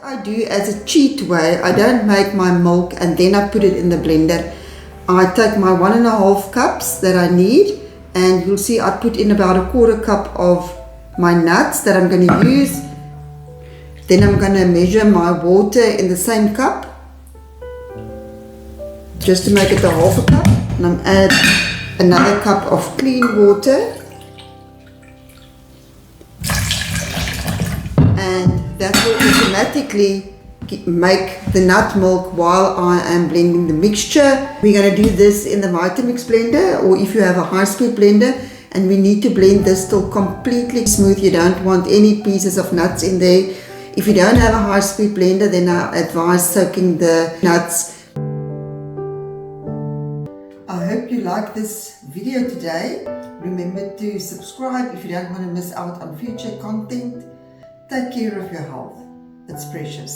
I do as a cheat way, I don't make my milk and then I put it in the blender. I take my 1.5 cups that I need, and you'll see I put in about 1/4 cup of my nuts that I'm going to use. Then I'm going to measure my water in the same cup, just to make it a 1/2 cup, and I'm add another cup of clean water, and that will automatically make the nut milk while I am blending the mixture. We're going to do this in the Vitamix blender, or if you have a high-speed blender, and we need to blend this till completely smooth. You don't want any pieces of nuts in there. If you don't have a high-speed blender, then I advise soaking the nuts. I hope you like this video today. Remember to subscribe if you don't want to miss out on future content. Take care of your health. It's precious.